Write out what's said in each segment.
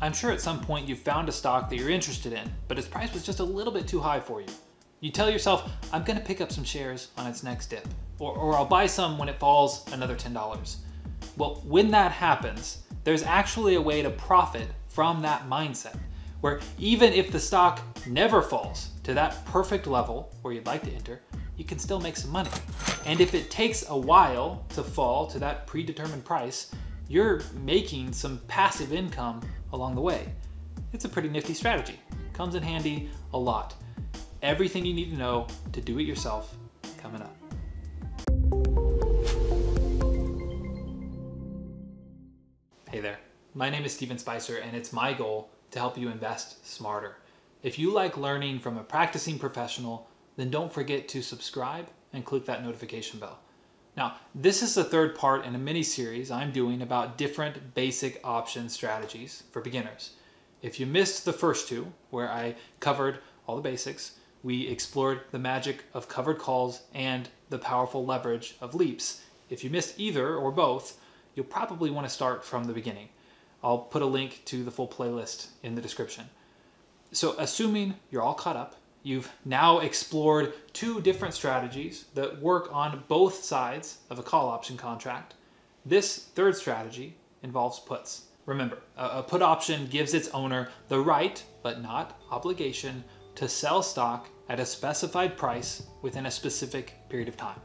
I'm sure at some point you've found a stock that you're interested in, but its price was just a little bit too high for you. You tell yourself, I'm gonna pick up some shares on its next dip, or I'll buy some when it falls another $10. Well, when that happens, there's actually a way to profit from that mindset, where even if the stock never falls to that perfect level where you'd like to enter, you can still make some money. And if it takes a while to fall to that predetermined price, you're making some passive income along the way. It's a pretty nifty strategy. Comes in handy a lot. Everything you need to know to do it yourself coming up. Hey there, my name is Steven Spicer, and it's my goal to help you invest smarter. If you like learning from a practicing professional, then don't forget to subscribe and click that notification bell. Now, this is the third part in a mini series I'm doing about different basic option strategies for beginners. If you missed the first two, where I covered all the basics, we explored the magic of covered calls and the powerful leverage of leaps. If you missed either or both, you'll probably want to start from the beginning. I'll put a link to the full playlist in the description. So assuming you're all caught up, you've now explored two different strategies that work on both sides of a call option contract. This third strategy involves puts. Remember, a put option gives its owner the right, but not obligation, to sell stock at a specified price within a specific period of time.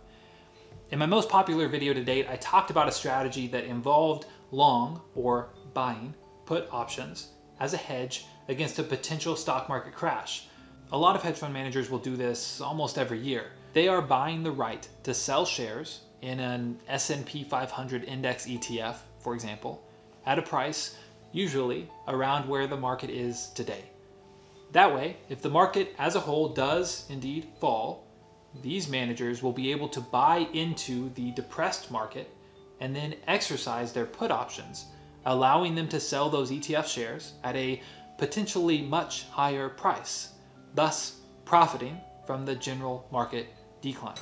In my most popular video to date, I talked about a strategy that involved long or buying put options as a hedge against a potential stock market crash. A lot of hedge fund managers will do this almost every year. They are buying the right to sell shares in an S&P 500 index ETF, for example, at a price usually around where the market is today. That way, if the market as a whole does indeed fall, these managers will be able to buy into the depressed market and then exercise their put options, allowing them to sell those ETF shares at a potentially much higher price, thus profiting from the general market decline.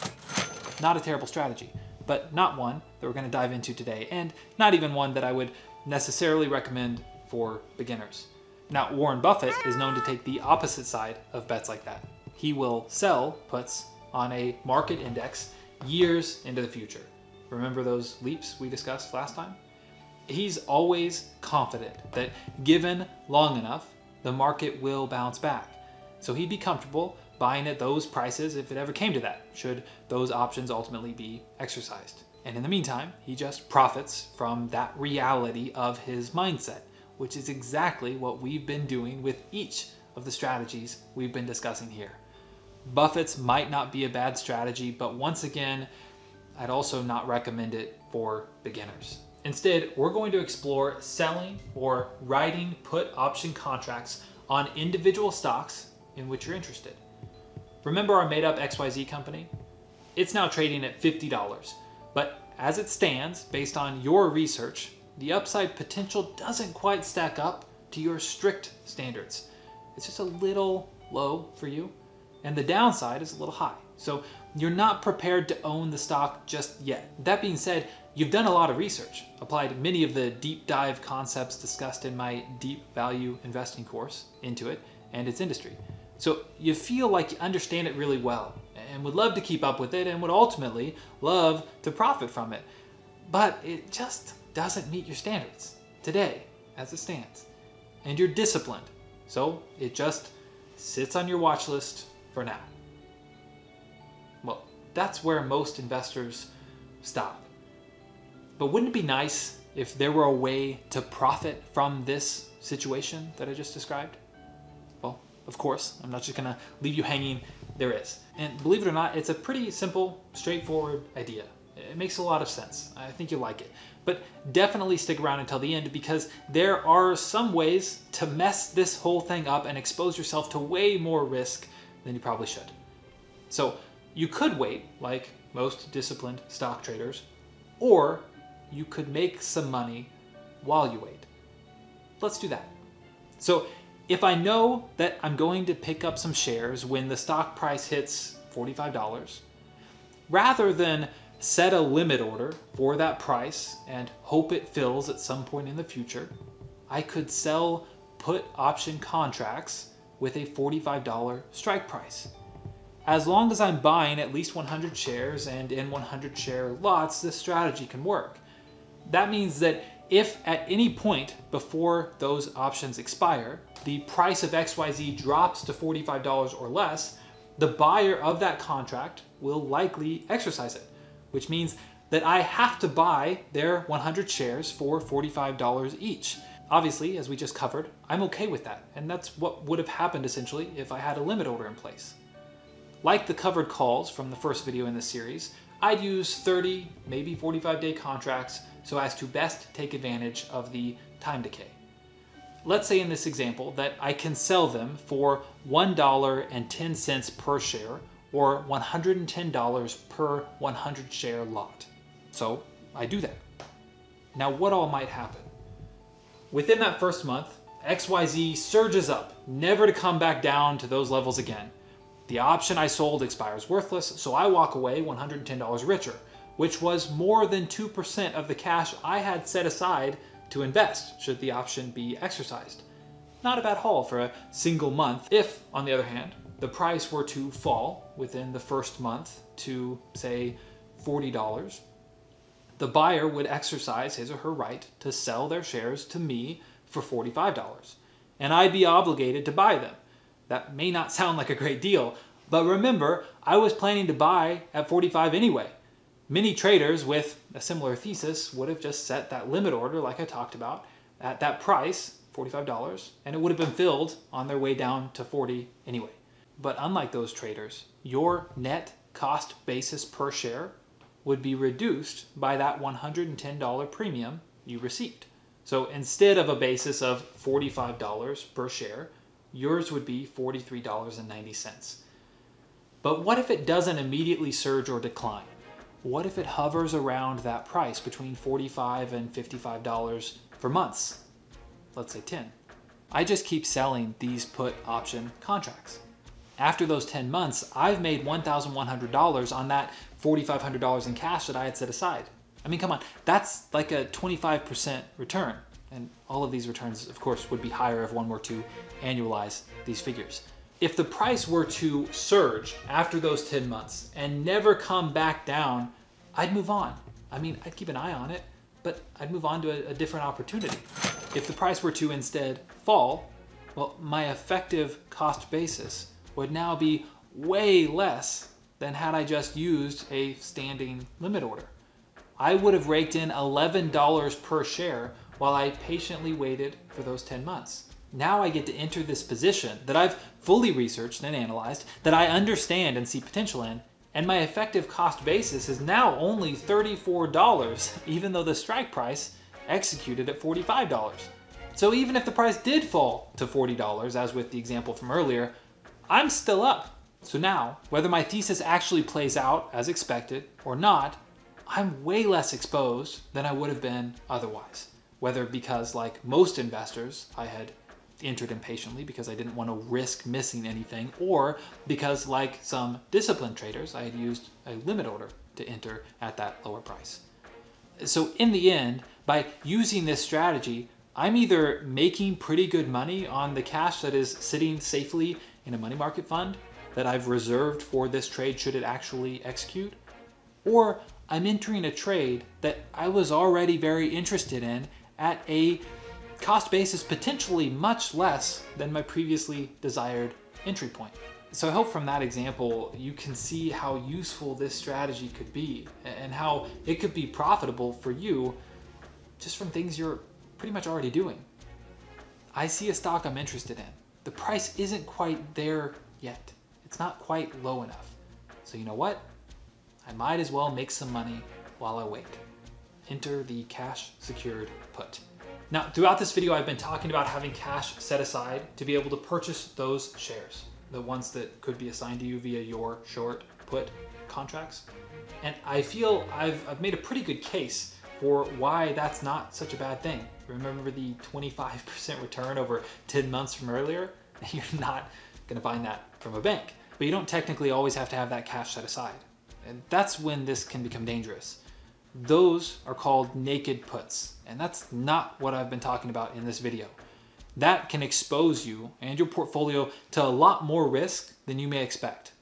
Not a terrible strategy, but not one that we're going to dive into today, and not even one that I would necessarily recommend for beginners. Now, Warren Buffett is known to take the opposite side of bets like that. He will sell puts on a market index years into the future. Remember those leaps we discussed last time? He's always confident that given long enough, the market will bounce back. So he'd be comfortable buying at those prices if it ever came to that, should those options ultimately be exercised. And in the meantime, he just profits from that reality of his mindset, which is exactly what we've been doing with each of the strategies we've been discussing here. Buffett's might not be a bad strategy, but once again, I'd also not recommend it for beginners. Instead, we're going to explore selling or writing put option contracts on individual stocks in which you're interested. Remember our made-up XYZ company? It's now trading at $50, but as it stands, based on your research, the upside potential doesn't quite stack up to your strict standards. It's just a little low for you, and the downside is a little high. So you're not prepared to own the stock just yet. That being said, you've done a lot of research, applied many of the deep dive concepts discussed in my deep value investing course into it and its industry. So you feel like you understand it really well and would love to keep up with it and would ultimately love to profit from it. But it just doesn't meet your standards today as it stands. And you're disciplined, so it just sits on your watch list for now. Well, that's where most investors stop. But wouldn't it be nice if there were a way to profit from this situation that I just described? Well, of course, I'm not just gonna leave you hanging. There is. And believe it or not, it's a pretty simple, straightforward idea. It makes a lot of sense. I think you'll like it. But definitely stick around until the end, because there are some ways to mess this whole thing up and expose yourself to way more risk than you probably should. So you could wait, like most disciplined stock traders, or you could make some money while you wait. Let's do that. So if I know that I'm going to pick up some shares when the stock price hits $45, rather than set a limit order for that price and hope it fills at some point in the future, I could sell put option contracts with a $45 strike price. As long as I'm buying at least 100 shares and in 100 share lots, this strategy can work. That means that if at any point before those options expire, the price of XYZ drops to $45 or less, the buyer of that contract will likely exercise it, which means that I have to buy their 100 shares for $45 each. Obviously, as we just covered, I'm okay with that, and that's what would have happened essentially if I had a limit order in place. Like the covered calls from the first video in this series, I'd use 30, maybe 45-day contracts so as to best take advantage of the time decay. Let's say in this example that I can sell them for $1.10 per share or $110 per 100 share lot. So I do that. Now what all might happen? Within that first month, XYZ surges up, never to come back down to those levels again. The option I sold expires worthless, so I walk away $110 richer, which was more than 2% of the cash I had set aside to invest should the option be exercised. Not a bad haul for a single month if, on the other hand, the price were to fall within the first month to, say, $40. The buyer would exercise his or her right to sell their shares to me for $45, and I'd be obligated to buy them. That may not sound like a great deal, but remember, I was planning to buy at $45 anyway. Many traders with a similar thesis would have just set that limit order, like I talked about, at that price, $45, and it would have been filled on their way down to $40 anyway. But unlike those traders, your net cost basis per share would be reduced by that $110 premium you received. So instead of a basis of $45 per share, yours would be $43.90. But what if it doesn't immediately surge or decline? What if it hovers around that price between $45 and $55 for months? Let's say 10. I just keep selling these put option contracts. After those 10 months, I've made $1,100 on that $4,500 in cash that I had set aside. I mean, come on, that's like a 25% return. And all of these returns, of course, would be higher if one were to annualize these figures. If the price were to surge after those 10 months and never come back down, I'd move on. I mean, I'd keep an eye on it, but I'd move on to a different opportunity. If the price were to instead fall, well, my effective cost basis would now be way less than had I just used a standing limit order. I would have raked in $11 per share while I patiently waited for those 10 months. Now I get to enter this position that I've fully researched and analyzed, that I understand and see potential in, and my effective cost basis is now only $34, even though the strike price executed at $45. So even if the price did fall to $40, as with the example from earlier, I'm still up. So now, whether my thesis actually plays out as expected or not, I'm way less exposed than I would have been otherwise. Whether because, like most investors, I had entered impatiently because I didn't want to risk missing anything, or because, like some disciplined traders, I had used a limit order to enter at that lower price. So in the end, by using this strategy, I'm either making pretty good money on the cash that is sitting safely in a money market fund that I've reserved for this trade should it actually execute, or I'm entering a trade that I was already very interested in at a cost basis potentially much less than my previously desired entry point. So I hope from that example you can see how useful this strategy could be and how it could be profitable for you just from things you're pretty much already doing. I see a stock I'm interested in. The price isn't quite there yet. It's not quite low enough. So you know what? I might as well make some money while I wait. Enter the cash secured put. Now, throughout this video, I've been talking about having cash set aside to be able to purchase those shares, the ones that could be assigned to you via your short put contracts. And I feel I've made a pretty good case for why that's not such a bad thing. Remember the 25% return over 10 months from earlier? You're not going to find that from a bank. But you don't technically always have to have that cash set aside. And that's when this can become dangerous. Those are called naked puts, and that's not what I've been talking about in this video. That can expose you and your portfolio to a lot more risk than you may expect.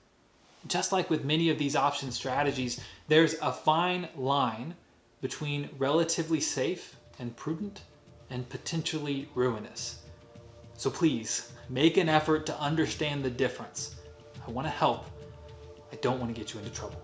Just like with many of these option strategies, there's a fine line between relatively safe and prudent and potentially ruinous. So please, make an effort to understand the difference. I want to help. I don't want to get you into trouble.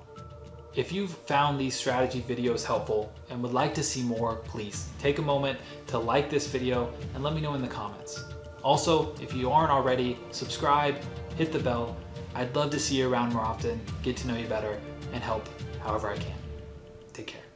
If you've found these strategy videos helpful and would like to see more, please take a moment to like this video and let me know in the comments. Also, if you aren't already, subscribe, hit the bell. I'd love to see you around more often, get to know you better, and help however I can. Take care.